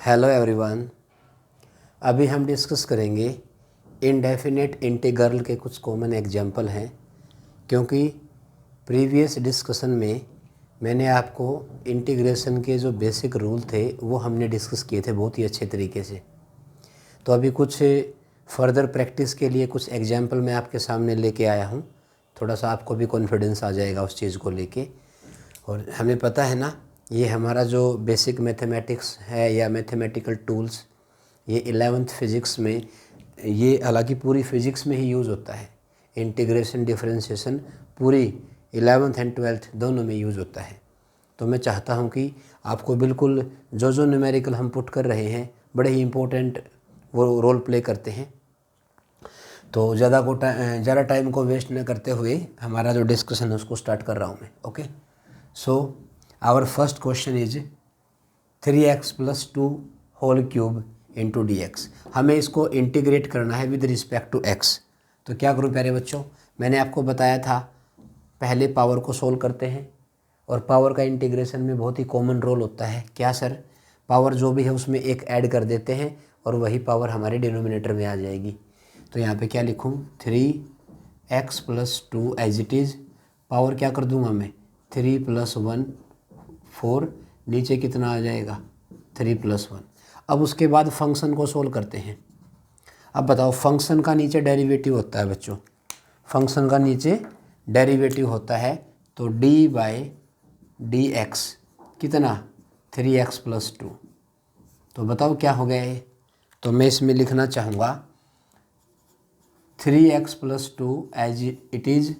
Hello everyone. अभी हम discuss करेंगे इनडेफिनेट इंटीग्रल के कुछ कॉमन एग्जांपल हैं, क्योंकि प्रीवियस डिस्कशन में मैंने आपको इंटीग्रेशन के जो बेसिक रूल थे वो हमने डिस्कस किए थे बहुत ही अच्छे तरीके से। तो अभी कुछ फर्दर प्रैक्टिस के लिए कुछ एग्जांपल मैं आपके सामने लेके आया हूँ। थोड़ा सा आपको भी कॉन्फिडेंस आ जाएगा उस चीज़ को लेके। और हमें पता है ना, ये हमारा जो बेसिक मैथमेटिक्स है या मैथमेटिकल टूल्स, ये 11th फिज़िक्स में, ये हालांकि पूरी फिज़िक्स में ही यूज़ होता है। इंटीग्रेशन डिफरेंशिएशन पूरी 11th एंड 12th दोनों में यूज़ होता है। तो मैं चाहता हूँ कि आपको बिल्कुल जो न्यूमेरिकल हम पुट कर रहे हैं बड़े ही इम्पोर्टेंट वो रोल प्ले करते हैं। तो ज़्यादा टाइम को वेस्ट न करते हुए हमारा जो डिस्कशन है उसको स्टार्ट कर रहा हूँ मैं। Okay, so our first question is 3x + 2 whole cube into dx। हमें इसको इंटीग्रेट करना है विद रिस्पेक्ट टू x। तो क्या करूँ प्यारे बच्चों, मैंने आपको बताया था पहले पावर को सोल्व करते हैं, और पावर का इंटीग्रेशन में बहुत ही कॉमन रोल होता है। क्या सर? पावर जो भी है उसमें एक ऐड कर देते हैं और वही पावर हमारे डिनोमिनेटर में आ जाएगी। तो यहाँ पे क्या लिखूँ, 3x + 2 as it is, power क्या कर दूँगा मैं, 3 + 1 4, नीचे कितना आ जाएगा 3 + 1। अब उसके बाद फंक्शन को सोल्व करते हैं। अब बताओ, फंक्शन का नीचे डेरिवेटिव होता है बच्चों, फंक्शन का नीचे डेरिवेटिव होता है। तो d/dx कितना, 3x + 2। तो बताओ क्या हो गया ये। तो मैं इसमें लिखना चाहूँगा 3x + 2 as it is,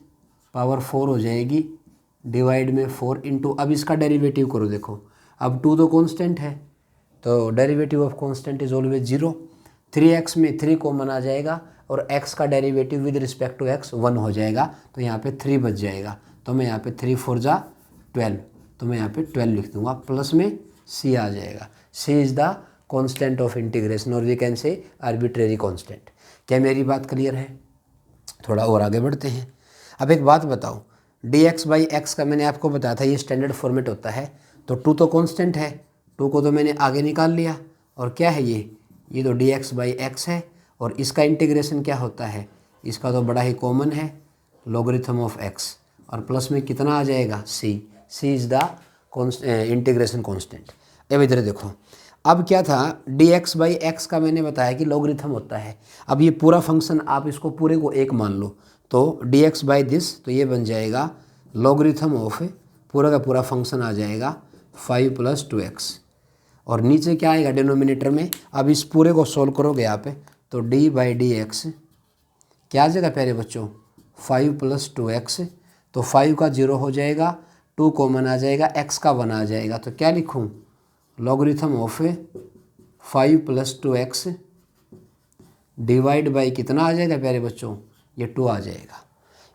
power 4 हो जाएगी, डिवाइड में 4 इंटू, अब इसका डेरिवेटिव करो। देखो अब 2 तो कांस्टेंट है, तो derivative of constant is always 0। 3x में 3 कॉमन आ जाएगा और x का derivative with respect to x 1 हो जाएगा। तो यहाँ पे 3 बच जाएगा। तो मैं यहाँ पे 3 4 जा 12, तो मैं यहाँ पे 12 लिख दूँगा, प्लस में c आ जाएगा। c is the constant of integration, और we can say arbitrary constant. क्या मेरी बात क्लियर है? थोड़ा और आगे बढ़ते हैं। अब एक बात बताओ, dx/x का मैंने आपको बताया था ये स्टैंडर्ड फॉर्मेट होता है। तो 2 तो कांस्टेंट है, 2 को तो मैंने आगे निकाल लिया, और क्या है ये तो dx/x है। और इसका इंटीग्रेशन क्या होता है, इसका तो बड़ा ही कॉमन है, लॉगरिथम ऑफ x, और प्लस में कितना आ जाएगा c is the integration constant. अब इधर देखो, अब क्या था, dx/x का मैंने बताया कि लॉगरिथम होता है। अब ये पूरा फंक्शन आप इसको पूरे को 1 मान लो, तो dx/this, तो ये बन जाएगा लॉगरिथम ऑफ पूरा का पूरा फंक्शन आ जाएगा 5 + 2x, और नीचे क्या आएगा डिनोमिनेटर में। अब इस पूरे को सोल्व करोगे आप, तो d/dx क्या आ जाएगा प्यारे बच्चों, 5 + 2x। तो 5 का 0 हो जाएगा, 2 कॉमन आ जाएगा, x का 1 आ जाएगा। तो क्या लिखूँ, logarithm of 5 + 2x divide by कितना आ जाएगा प्यारे बच्चों, ये 2 आ जाएगा।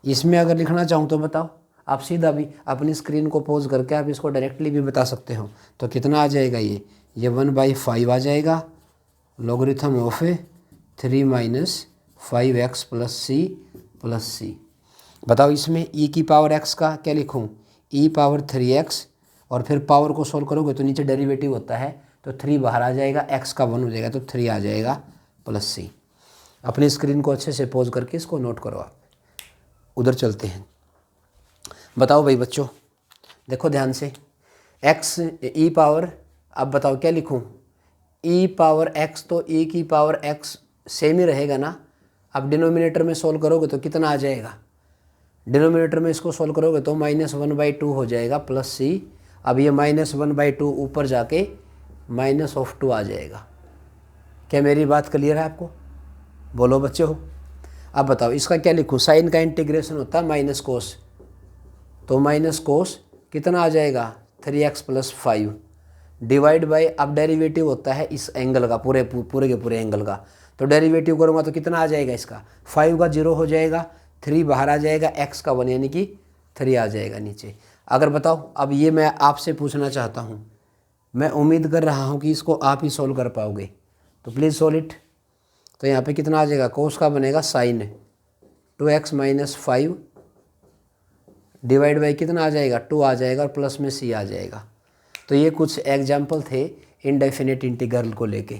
इसमें अगर लिखना चाहूँ तो बताओ, आप सीधा भी अपनी स्क्रीन को पॉज करके आप इसको डायरेक्टली भी बता सकते हो। तो कितना आ जाएगा ये 1/5 आ जाएगा, लॉगरिथम ऑफ 3 - 5x + c। बताओ इसमें e की पावर x का क्या लिखूँ, e⁻3x, और फिर पावर को सोल्व करोगे तो नीचे डेरिवेटिव होता है, तो 3 बाहर आ जाएगा, x का 1 हो जाएगा, तो 3 आ जाएगा +c। अपनी स्क्रीन को अच्छे से पॉज करके इसको नोट करो आप। उधर चलते हैं। बताओ भाई बच्चों, देखो ध्यान से, x e पावर, अब बताओ क्या लिखूं, e⁻x, तो e⁻x सेम ही रहेगा ना। अब डिनोमिनेटर में सोल्व करोगे तो कितना आ जाएगा, डिनोमिनेटर में इसको सोल्व करोगे तो -1/2 हो जाएगा +c। अब ये -1/2 ऊपर जाके -2 आ जाएगा। क्या मेरी बात क्लियर है आपको? बोलो बच्चे हो। अब बताओ इसका क्या लिखूँ, साइन का इंटीग्रेशन होता है माइनस कोस, तो माइनस कोस कितना आ जाएगा 3x + 5 डिवाइड बाय, अब डेरिवेटिव होता है इस एंगल का, पूरे के पूरे एंगल का। तो डेरिवेटिव करूँगा तो कितना आ जाएगा इसका, 5 का 0 हो जाएगा, 3 बाहर आ जाएगा, x का 1 यानी कि 3 आ जाएगा नीचे। अगर बताओ, अब ये मैं आपसे पूछना चाहता हूँ, मैं उम्मीद कर रहा हूँ कि इसको आप ही सोल्व कर पाओगे, तो प्लीज़ सोल्व इट। तो यहाँ पे कितना आ जाएगा, कोस का बनेगा साइन 2x - 5 डिवाइड बाई कितना आ जाएगा, 2 आ जाएगा, और प्लस में c आ जाएगा। तो ये कुछ एग्जाम्पल थे इनडेफिनेट इंटीग्रल को लेके,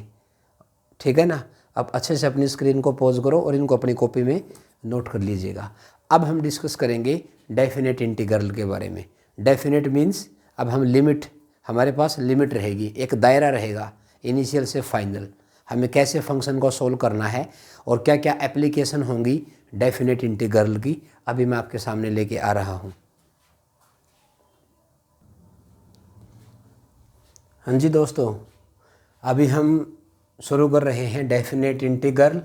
ठीक है ना। अब अच्छे से अपनी स्क्रीन को पॉज करो और इनको अपनी कॉपी में नोट कर लीजिएगा। अब हम डिस्कस करेंगे डेफिनेट इंटीग्रल के बारे में। डेफिनेट मीन्स अब हम लिमिट, हमारे पास लिमिट रहेगी, एक दायरा रहेगा इनिशियल से फाइनल, हमें कैसे फंक्शन को सोल्व करना है और क्या क्या एप्लीकेशन होंगी डेफिनेट इंटीग्रल की, अभी मैं आपके सामने लेके आ रहा हूँ। हाँ जी दोस्तों, अभी हम शुरू कर रहे हैं डेफिनेट इंटीग्रल,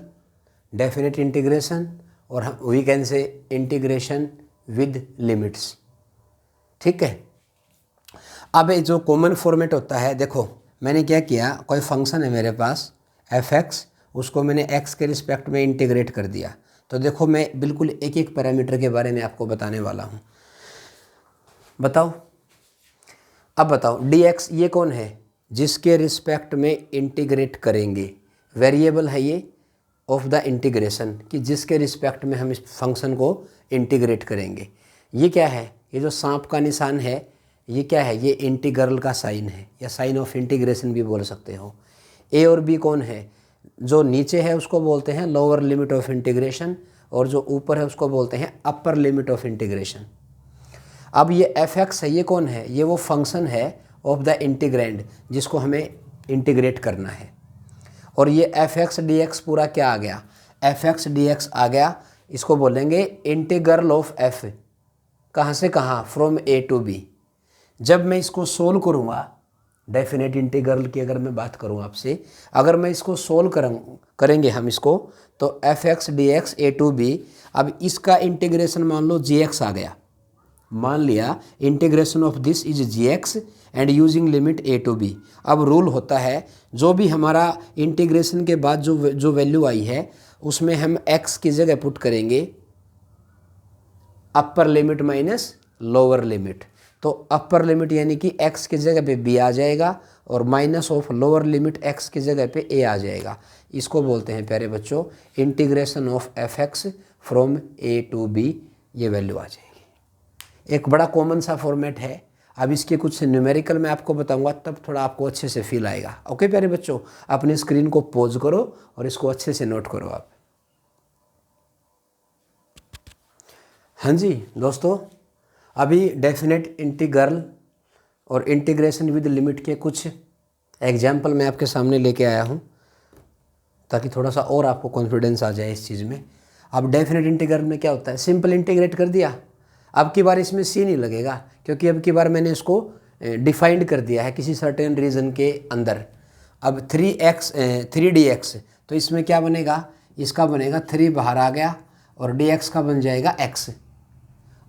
डेफिनेट इंटीग्रेशन, और हम we can say integration with limits, ठीक है। अब ये जो कॉमन फॉर्मेट होता है, देखो मैंने क्या किया, कोई फंक्शन है मेरे पास f(x), उसको मैंने x के रिस्पेक्ट में इंटीग्रेट कर दिया। तो देखो मैं बिल्कुल एक एक पैरामीटर के बारे में आपको बताने वाला हूँ। बताओ, अब बताओ dx ये कौन है जिसके रिस्पेक्ट में इंटीग्रेट करेंगे, वेरिएबल है ये ऑफ द इंटीग्रेशन, कि जिसके रिस्पेक्ट में हम इस फंक्शन को इंटीग्रेट करेंगे। ये क्या है, ये जो सांप का निशान है ये क्या है, ये इंटीग्रल का साइन है, या साइन ऑफ इंटीग्रेशन भी बोल सकते हो। ए और बी कौन है, जो नीचे है उसको बोलते हैं लोअर लिमिट ऑफ इंटीग्रेशन, और जो ऊपर है उसको बोलते हैं अपर लिमिट ऑफ इंटीग्रेशन। अब ये f(x) है, ये कौन है, ये वो फंक्शन है ऑफ द इंटीग्रैंड जिसको हमें इंटीग्रेट करना है। और ये f(x) dx पूरा क्या आ गया, f(x) dx आ गया, इसको बोलेंगे इंटीग्रल ऑफ f, कहाँ से कहाँ, फ्रॉम a टू b। जब मैं इसको सोल्व करूँगा, डेफिनेट इंटीग्रल की अगर मैं बात करूँ आपसे, अगर मैं इसको सोल्व करेंगे हम इसको, तो f(x) dx a to b, अब इसका इंटीग्रेशन मान लो gx आ गया, मान लिया integration of this is gx and using limit a to b। अब रूल होता है, जो भी हमारा इंटीग्रेशन के बाद जो वैल्यू आई है उसमें हम x की जगह पुट करेंगे upper limit minus lower limit. तो अपर लिमिट यानी कि x की जगह पे b आ जाएगा, और minus of lower limit x की जगह पे a आ जाएगा। इसको बोलते हैं प्यारे बच्चों integration of f(x) from a to b, ये वैल्यू आ जाएगी। एक बड़ा कॉमन सा फॉर्मेट है। अब इसके कुछ न्यूमेरिकल मैं आपको बताऊंगा, तब थोड़ा आपको अच्छे से फील आएगा। ओके प्यारे बच्चों, अपनी स्क्रीन को पॉज करो और इसको अच्छे से नोट करो आप। हाँ जी दोस्तों, अभी डेफिनेट इंटीग्रल और इंटीग्रेशन विद लिमिट के कुछ एग्जाम्पल मैं आपके सामने लेके आया हूँ, ताकि थोड़ा सा और आपको कॉन्फिडेंस आ जाए इस चीज़ में। अब डेफिनेट इंटीग्रल में क्या होता है, सिंपल इंटीग्रेट कर दिया, अब की बार इसमें सी नहीं लगेगा, क्योंकि अब की बार मैंने इसको डिफाइंड कर दिया है किसी सर्टेन रीजन के अंदर। अब 3dx, तो इसमें क्या बनेगा, इसका बनेगा 3 बाहर आ गया, और dx का बन जाएगा x,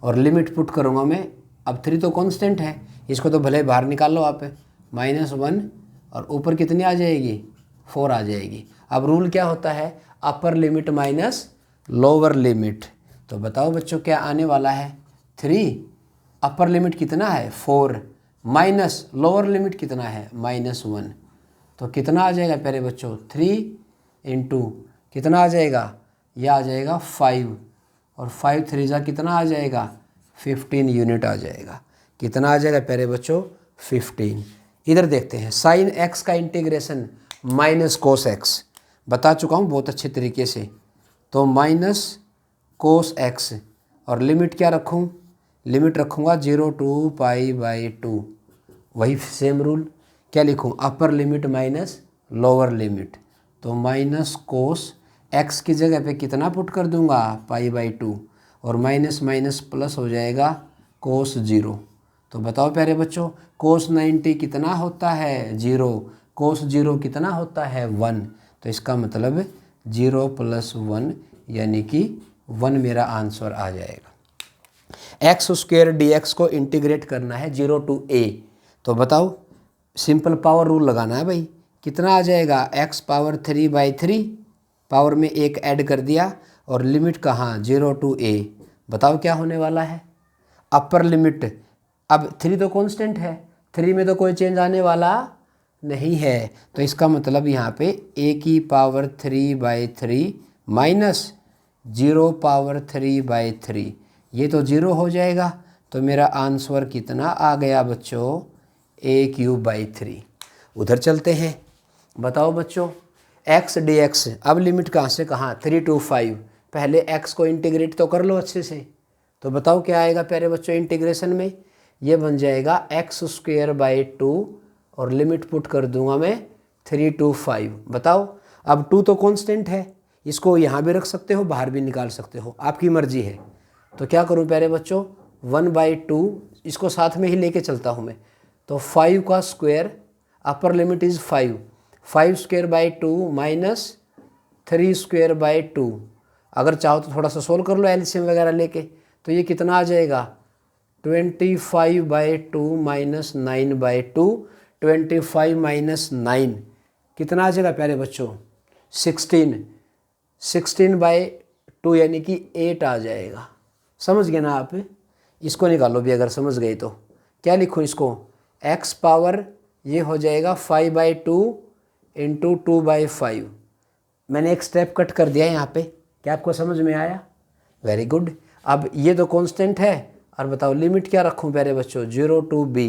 और लिमिट पुट करूँगा मैं। अब 3 तो कांस्टेंट है, इसको तो भले बाहर निकाल लो आप, -1, और ऊपर कितनी आ जाएगी, 4 आ जाएगी। अब रूल क्या होता है, upper limit minus lower limit. तो बताओ बच्चों क्या आने वाला है, 3, अपर लिमिट कितना है 4, माइनस लोअर लिमिट कितना है -1। तो कितना आ जाएगा प्यारे बच्चों, 3 इंटू कितना आ जाएगा, यह आ जाएगा 5, और 5 3 जा कितना आ जाएगा, 15 यूनिट आ जाएगा। कितना आ जाएगा प्यारे बच्चों, 15। इधर देखते हैं साइन x का इंटीग्रेशन माइनस कोस x, बता चुका हूँ बहुत अच्छे तरीके से। तो माइनस कोस x, और लिमिट क्या रखूँ, लिमिट रखूँगा 0 to π/2। वही सेम रूल, क्या लिखूँ, upper limit minus lower limit. तो माइनस कोस x की जगह पे कितना पुट कर दूंगा, π/2, और माइनस माइनस प्लस हो जाएगा कोस 0। तो बताओ प्यारे बच्चों, कोस 90 कितना होता है, 0, कोस 0 कितना होता है, 1। तो इसका मतलब 0 + 1 यानी कि 1 मेरा आंसर आ जाएगा। x² dx को इंटीग्रेट करना है 0 to a। तो बताओ, सिंपल पावर रूल लगाना है भाई, कितना आ जाएगा, x⁻³ पावर में 1 ऐड कर दिया, और लिमिट कहाँ, 0 to a। बताओ क्या होने वाला है, अपर लिमिट। अब 3 तो कांस्टेंट है, 3 में तो कोई चेंज आने वाला नहीं है, तो इसका मतलब यहाँ पे a⁻³ माइनस 0⁻³ ये तो 0 हो जाएगा। तो मेरा आंसर कितना आ गया बच्चों, a³ 3। उधर चलते हैं। बताओ बच्चों, x dx, अब लिमिट कहाँ से कहाँ, 3 to 5। पहले x को इंटीग्रेट तो कर लो अच्छे से। तो बताओ क्या आएगा प्यारे बच्चों इंटीग्रेशन में, ये बन जाएगा x²/2 और लिमिट पुट कर दूंगा मैं 3 to 5। बताओ, अब 2 तो कांस्टेंट है, इसको यहाँ भी रख सकते हो, बाहर भी निकाल सकते हो, आपकी मर्जी है। तो क्या करूँ प्यारे बच्चों, 1/2, इसको साथ में ही लेके चलता हूँ मैं। तो 5 का square, upper limit is 5, 5²/2 minus 3²/2। अगर चाहो तो थोड़ा सा सोल्व कर लो एलसीएम वगैरह लेके, तो ये कितना आ जाएगा, 25/2 माइनस 9/2, 25 माइनस 9 कितना आ जाएगा प्यारे बच्चों, 16, 16/2 यानी कि 8 आ जाएगा। समझ गए ना आप, इसको निकालो भी अगर समझ गए तो। क्या लिखूँ इसको, x पावर ये हो जाएगा 5/2 इंटू 2/5। मैंने एक स्टेप कट कर दिया यहाँ पे, क्या आपको समझ में आया, वेरी गुड। अब ये तो कांस्टेंट है, और बताओ लिमिट क्या रखूँ प्यारे बच्चों, 0 to b।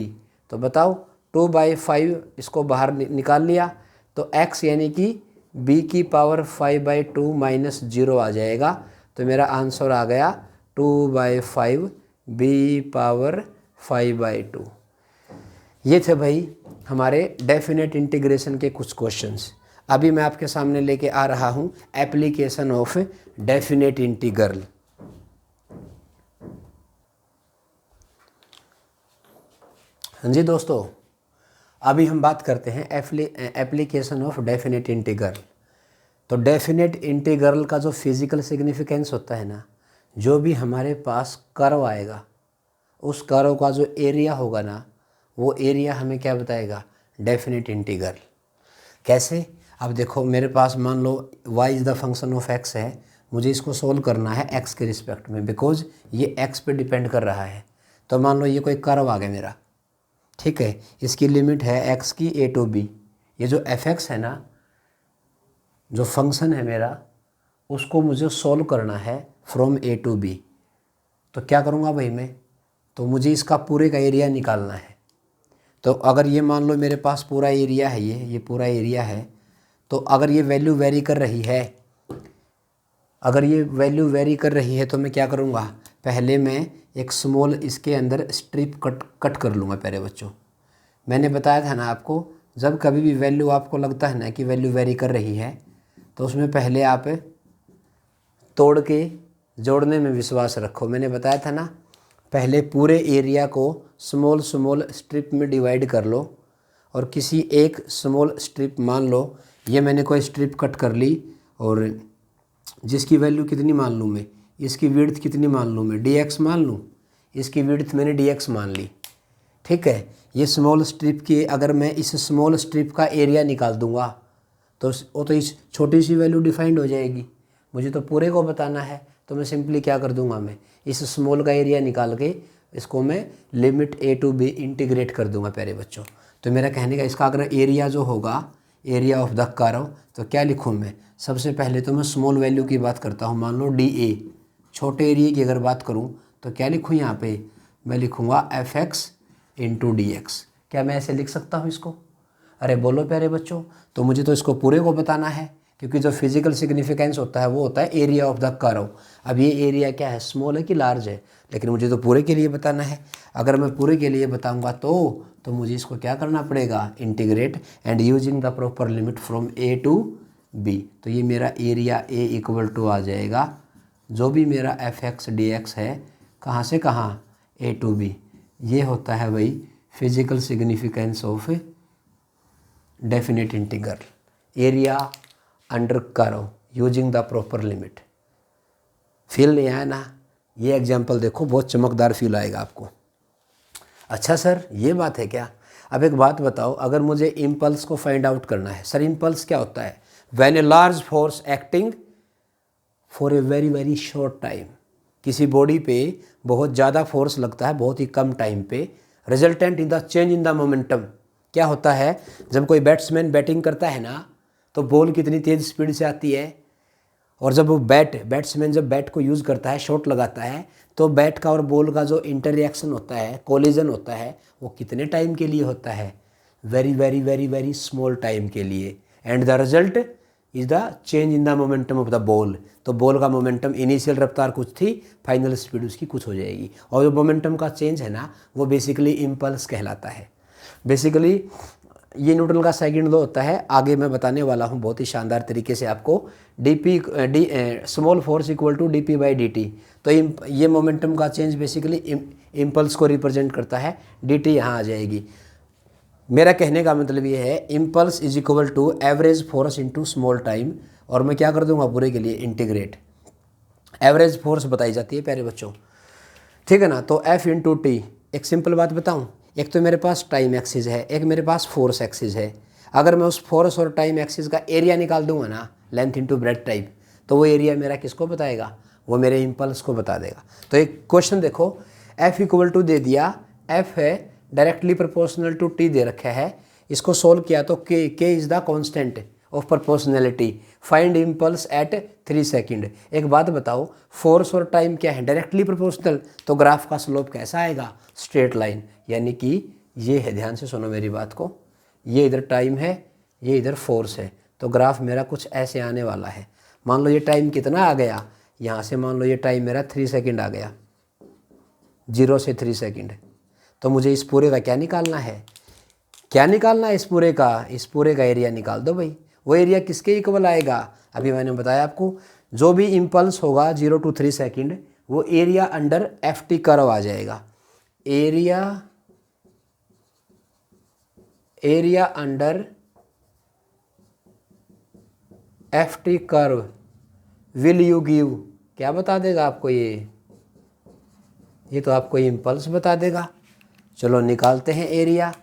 तो बताओ 2/5 इसको बाहर निकाल लिया, तो x यानी कि b की पावर 5/2 माइनस 0 आ जाएगा। तो मेरा आंसर आ गया 2/5 b पावर 5/2। ये थे भाई हमारे डेफिनेट इंटीग्रेशन के कुछ क्वेश्चंस। अभी मैं आपके सामने लेके आ रहा हूँ एप्लीकेशन ऑफ डेफिनेट इंटीग्रल। हाँ जी दोस्तों, अभी हम बात करते हैं एप्लीकेशन ऑफ डेफिनेट इंटीग्रल। तो डेफिनेट इंटीग्रल का जो फिजिकल सिग्निफिकेंस होता है ना, जो भी हमारे पास कर्व आएगा, उस कर्व का जो एरिया होगा ना, वो एरिया हमें क्या बताएगा, डेफिनेट इंटीग्रल। कैसे, अब देखो मेरे पास मान लो y is the function of x है, मुझे इसको सोल्व करना है x के रिस्पेक्ट में, बिकॉज ये x पे डिपेंड कर रहा है। तो मान लो ये कोई कर्व आ गया मेरा, ठीक है, इसकी लिमिट है x की a to b। ये जो fx है ना, जो फंक्शन है मेरा, उसको मुझे सोल्व करना है फ्रॉम a to b। तो क्या करूँगा भाई मैं, तो मुझे इसका पूरे का एरिया निकालना है। तो अगर ये मान लो मेरे पास पूरा एरिया है, ये पूरा एरिया है, तो अगर ये वैल्यू वेरी कर रही है, अगर ये वैल्यू वेरी कर रही है तो मैं क्या करूँगा, पहले मैं एक स्मॉल इसके अंदर स्ट्रिप कट कर लूँगा प्यारे बच्चों। मैंने बताया था ना आपको, जब कभी भी वैल्यू आपको लगता है ना कि वैल्यू वेरी कर रही है, तो उसमें पहले आप तोड़ के जोड़ने में विश्वास रखो। मैंने बताया था ना, पहले पूरे एरिया को स्मॉल स्ट्रिप में डिवाइड कर लो, और किसी एक स्मॉल स्ट्रिप, मान लो ये मैंने कोई स्ट्रिप कट कर ली, और जिसकी वैल्यू कितनी मान लूँ मैं, इसकी विड्थ कितनी मान लूँ मैं, dx मान लूँ, इसकी विड्थ मैंने dx मान ली, ठीक है। ये स्मॉल स्ट्रिप की, अगर मैं इस स्मॉल स्ट्रिप का एरिया निकाल दूंगा तो वो तो इस छोटी सी वैल्यू डिफाइंड हो जाएगी। मुझे तो पूरे को बताना है, तो मैं सिंपली क्या कर दूंगा, मैं इस स्मॉल का एरिया निकाल के इसको मैं limit a to b integrate कर दूंगा प्यारे बच्चों। तो मेरा कहने का, इसका अगर एरिया जो होगा, एरिया ऑफ द कर्व, तो क्या लिखूँ मैं, सबसे पहले तो मैं स्मॉल वैल्यू की बात करता हूँ, मान लो dA। छोटे एरिया की अगर बात करूँ तो क्या लिखूँ यहाँ पे, मैं लिखूँगा fx इंटू dx। क्या मैं ऐसे लिख सकता हूँ इसको, अरे बोलो प्यारे बच्चों। तो मुझे तो इसको पूरे को बताना है, क्योंकि जो फिजिकल सिग्निफिकेंस होता है वो होता है एरिया ऑफ द कर्व। अब ये एरिया क्या है, स्मॉल है कि लार्ज है, लेकिन मुझे तो पूरे के लिए बताना है। अगर मैं पूरे के लिए बताऊंगा तो मुझे इसको क्या करना पड़ेगा, integrate, and using the proper limit from a to b। तो ये मेरा एरिया a इक्वल टू आ जाएगा, जो भी मेरा fx dx है, कहाँ से कहाँ, a to b। ये होता है भाई physical significance of definite integral, area under curve using the proper limit. Feel नहीं आया ना, ये एग्जांपल देखो, बहुत चमकदार फील आएगा आपको। अच्छा सर ये बात है क्या, अब एक बात बताओ, अगर मुझे इम्पल्स को फाइंड आउट करना है, सर इम्पल्स क्या होता है, when a large force acting for a very very short time. किसी बॉडी पे बहुत ज़्यादा फोर्स लगता है बहुत ही कम टाइम पे, resultant in the change in the momentum. क्या होता है, जब कोई बैट्समैन बैटिंग करता है ना, तो बॉल कितनी तेज़ स्पीड से आती है, और जब वो बैट्समैन जब बैट को यूज़ करता है, शॉट लगाता है, तो बैट का और बॉल का जो इंटररिएक्शन होता है, कोलिजन होता है, वो कितने टाइम के लिए होता है, very very very very small time के लिए, and the result is the change in the momentum of the ball. तो बॉल का मोमेंटम इनिशियल रफ्तार कुछ थी, फाइनल स्पीड उसकी कुछ हो जाएगी, और जो मोमेंटम का चेंज है ना वो बेसिकली इम्पल्स कहलाता है। बेसिकली ये न्यूटन का सेकंड लॉ होता है, आगे मैं बताने वाला हूँ बहुत ही शानदार तरीके से आपको। Small force equal to dp/dt। तो ये मोमेंटम का चेंज बेसिकली इम्पल्स को रिप्रेजेंट करता है, dt यहाँ आ जाएगी। मेरा कहने का मतलब ये है impulse is equal to average force into small time, और मैं क्या कर दूंगा पूरे के लिए इंटीग्रेट। एवरेज फोर्स बताई जाती है प्यारे बच्चों, ठीक है ना। तो F इंटू टी, एक सिंपल बात बताऊँ, एक तो मेरे पास टाइम एक्सिस है, एक मेरे पास फोर्स एक्सिस है। अगर मैं उस फोर्स और टाइम एक्सिस का एरिया निकाल दूंगा ना, लेंथ इंटू ब्रेथ टाइप, तो वो एरिया मेरा किसको बताएगा, वो मेरे इम्पल्स को बता देगा। तो एक क्वेश्चन देखो, F इक्वल टू दे दिया, F है डायरेक्टली प्रोपोर्शनल टू टी दे रखा है, इसको सोल्व किया तो k is the constant of proportionality, find impulse at 3 second. एक बात बताओ, फोर्स और टाइम क्या है, डायरेक्टली प्रोपोर्शनल, तो ग्राफ का स्लोप कैसा आएगा, स्ट्रेट लाइन। यानी कि ये है, ध्यान से सुनो मेरी बात को, ये इधर टाइम है, ये इधर फोर्स है, तो ग्राफ मेरा कुछ ऐसे आने वाला है। मान लो ये टाइम कितना आ गया, यहाँ से मान लो ये टाइम मेरा 3 सेकंड आ गया, 0 से 3 सेकंड। तो मुझे इस पूरे का क्या निकालना है, क्या निकालना है इस पूरे का एरिया निकाल दो भाई। वो एरिया किसके इक्वल आएगा, अभी मैंने बताया आपको, जो भी इम्पल्स होगा 0 to 3 सेकंड, वो एरिया अंडर FT कर्व आ जाएगा। Area under FT curve will you give, क्या बता देगा आपको, ये तो आपको इम्पल्स बता देगा। चलो निकालते हैं एरिया।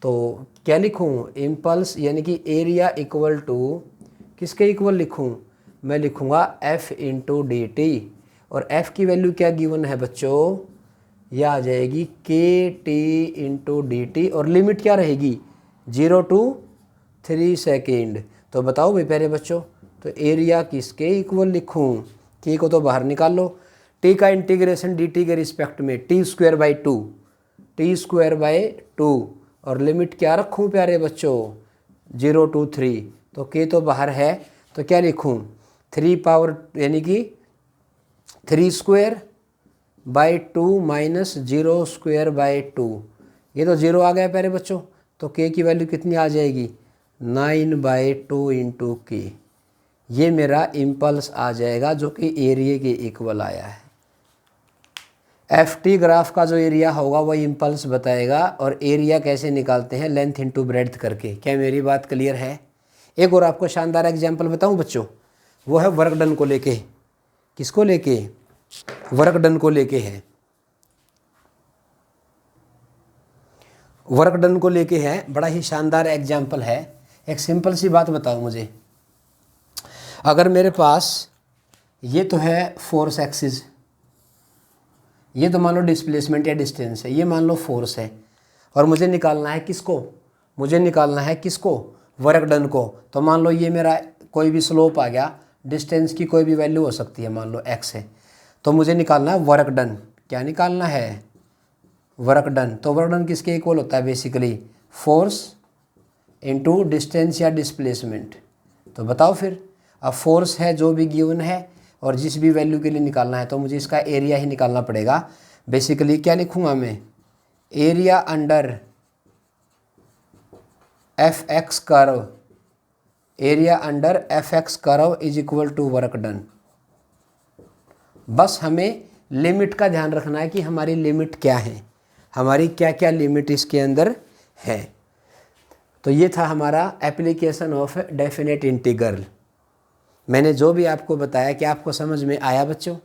तो क्या लिखूं, इम्पल्स यानी कि एरिया इक्वल टू किसके इक्वल लिखूं, मैं लिखूंगा F इंटू डी टी, और F की वैल्यू क्या गिवन है बच्चों, यह आ जाएगी KT इंटू डी टी, और लिमिट क्या रहेगी 0 to 3 सेकेंड। तो बताओ भाई प्यारे बच्चों, तो एरिया किसके इक्वल लिखूं, K को तो बाहर निकाल लो, T का इंटीग्रेशन dt के रिस्पेक्ट में t²/2, और लिमिट क्या रखूं प्यारे बच्चों 0 to 3। तो K तो बाहर है, तो क्या लिखूं 3 पावर यानी कि 3²/2 माइनस 0²/2, ये तो 0 आ गया प्यारे बच्चों। तो K की वैल्यू कितनी आ जाएगी 9/2 इंटू K, ये मेरा इम्पल्स आ जाएगा जो कि एरिया के इक्वल आया है। FT ग्राफ का जो एरिया होगा वो इम्पल्स बताएगा, और एरिया कैसे निकालते हैं, लेंथ इंटू ब्रेड्थ करके। क्या मेरी बात क्लियर है। एक और आपको शानदार एग्जांपल बताऊं बच्चों, वो है वर्क डन को लेके। किसको लेके, वर्क डन को लेके है, वर्क डन को लेके है, बड़ा ही शानदार एग्जाम्पल है। एक सिंपल सी बात बताओ मुझे, अगर मेरे पास ये तो है फोर्स एक्सिस, ये तो मान लो डिस्प्लेसमेंट या डिस्टेंस है, ये मान लो फोर्स है, और मुझे निकालना है किसको, वर्क डन को। तो मान लो ये मेरा कोई भी स्लोप आ गया, डिस्टेंस की कोई भी वैल्यू हो सकती है, मान लो x है, तो मुझे निकालना है वर्क डन। क्या निकालना है, वर्क डन। तो वर्क डन किसके इक्वल होता है, बेसिकली फोर्स इनटू डिस्टेंस या डिस्प्लेसमेंट। तो बताओ फिर, अब फोर्स है जो भी गिवन है, और जिस भी वैल्यू के लिए निकालना है, तो मुझे इसका एरिया ही निकालना पड़ेगा। बेसिकली क्या लिखूंगा मैं, area under FX curve, area under FX curve is equal to work done. बस हमें लिमिट का ध्यान रखना है कि हमारी लिमिट क्या है, हमारी क्या क्या लिमिट इसके अंदर है। तो ये था हमारा एप्लीकेशन ऑफ डेफिनेट इंटीग्रल। मैंने जो भी आपको बताया, कि आपको समझ में आया बच्चों।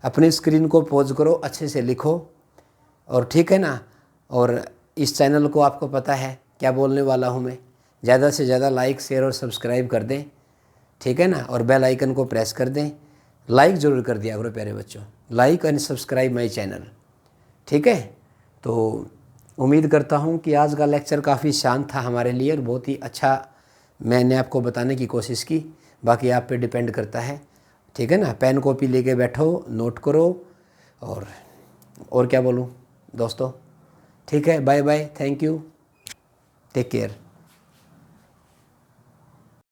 अपनी स्क्रीन को पॉज करो, अच्छे से लिखो, और ठीक है ना। और इस चैनल को आपको पता है क्या बोलने वाला हूँ मैं, ज़्यादा से ज़्यादा लाइक शेयर और सब्सक्राइब कर दें, ठीक है ना, और बेल आइकन को प्रेस कर दें। लाइक ज़रूर कर दिया करो प्यारे बच्चों, like and subscribe my channel, ठीक है। तो उम्मीद करता हूँ कि आज का लेक्चर काफ़ी शांत था हमारे लिए, और बहुत ही अच्छा मैंने आपको बताने की कोशिश की। बाकी आप पे डिपेंड करता है, ठीक है ना। पेन कॉपी लेके बैठो, नोट करो, और क्या बोलूँ दोस्तों, ठीक है। Bye bye, thank you. Take care.